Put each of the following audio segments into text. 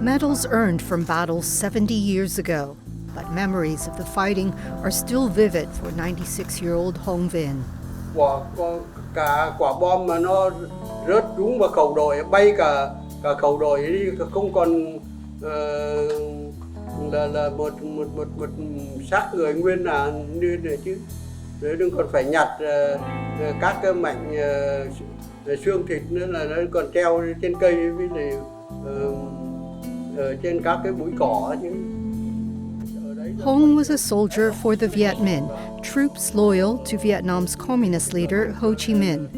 Medals earned from battles 70 years ago, but memories of the fighting are still vivid for 96-year-old Hong Vin. Cả quả bom mà nó rớt trúng vào khẩu đội, bay cả khẩu đội đi, không còn là một xác người nguyên là như này chứ. Đấy, đừng còn phải nhặt các cái mảnh xương thịt nữa, là nó còn treo trên cây với lại trên các cái bụi cỏ chứ. Hong was a soldier for the Viet Minh, troops loyal to Vietnam's communist leader Ho Chi Minh.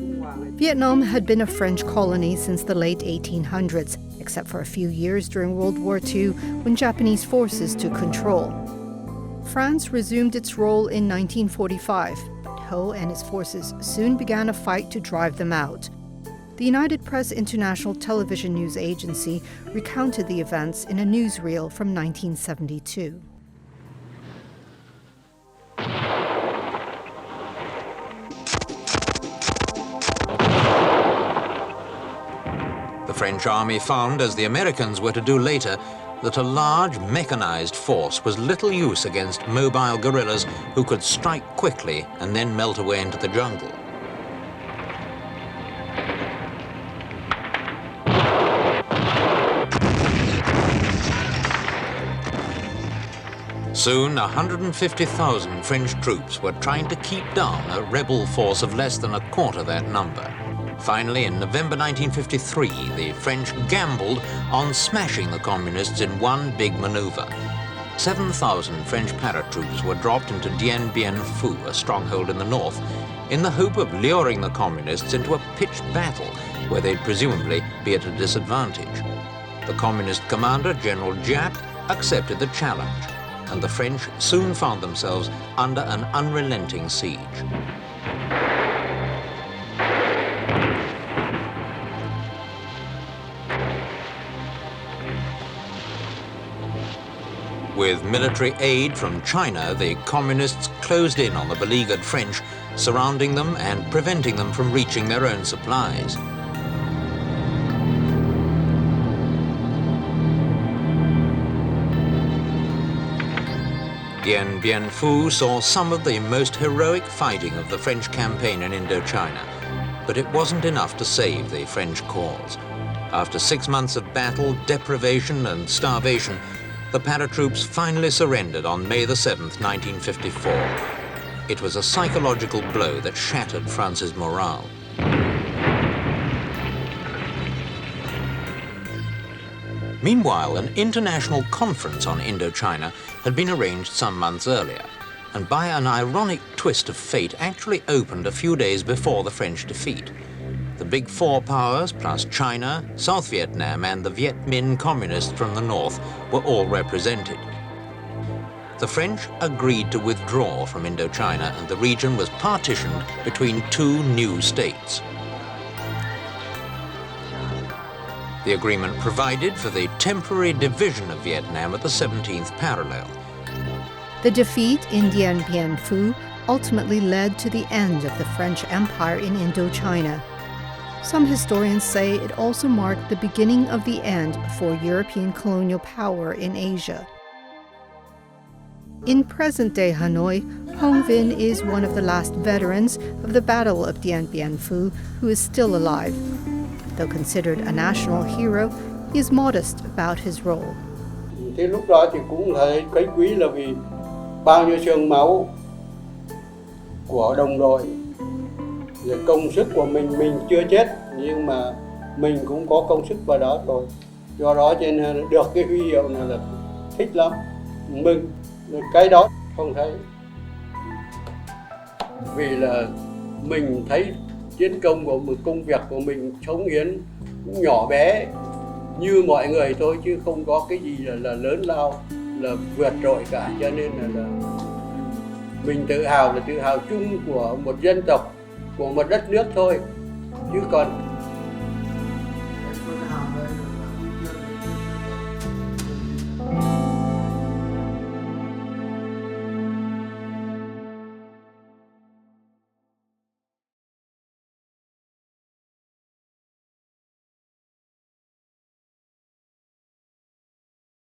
Vietnam had been a French colony since the late 1800s, except for a few years during World War II when Japanese forces took control. France resumed its role in 1945, but Ho and his forces soon began a fight to drive them out. The United Press International Television News Agency recounted the events in a newsreel from 1972. The French army found, as the Americans were to do later, that a large mechanized force was little use against mobile guerrillas who could strike quickly and then melt away into the jungle. Soon, 150,000 French troops were trying to keep down a rebel force of less than a quarter that number. Finally, in November 1953, the French gambled on smashing the communists in one big maneuver. 7,000 French paratroops were dropped into Dien Bien Phu, a stronghold in the north, in the hope of luring the communists into a pitched battle where they'd presumably be at a disadvantage. The communist commander, General Giap, accepted the challenge, and the French soon found themselves under an unrelenting siege. With military aid from China, the communists closed in on the beleaguered French, surrounding them and preventing them from reaching their own supplies. Dien Bien Phu saw some of the most heroic fighting of the French campaign in Indochina, but it wasn't enough to save the French cause. After 6 months of battle, deprivation and starvation, the paratroops finally surrendered on May the 7th, 1954. It was a psychological blow that shattered France's morale. Meanwhile, an international conference on Indochina had been arranged some months earlier, and by an ironic twist of fate actually opened a few days before the French defeat. The big four powers, plus China, South Vietnam, and the Viet Minh communists from the north, were all represented. The French agreed to withdraw from Indochina, and the region was partitioned between two new states. The agreement provided for the temporary division of Vietnam at the 17th parallel. The defeat in Dien Bien Phu ultimately led to the end of the French Empire in Indochina. Some historians say it also marked the beginning of the end for European colonial power in Asia. In present-day Hanoi, Hong Vin is one of the last veterans of the Battle of Dien Bien Phu who is still alive. Though considered a national hero, he is modest about his role. Thế lúc đó thì cũng thấy quý là vì bao nhiêu xương máu của đồng đội, công sức của mình chưa chết nhưng mà mình cũng có công sức vào đó rồi. Do đó cho nên được cái huy hiệu này là thích lắm, mừng. Cái đó không thấy, vì là mình thấy chiến công của một công việc của mình cống hiến nhỏ bé như mọi người thôi, chứ không có cái gì là lớn lao, là vượt trội cả, cho nên là mình tự hào là tự hào chung của một dân tộc, của một đất nước thôi, chứ còn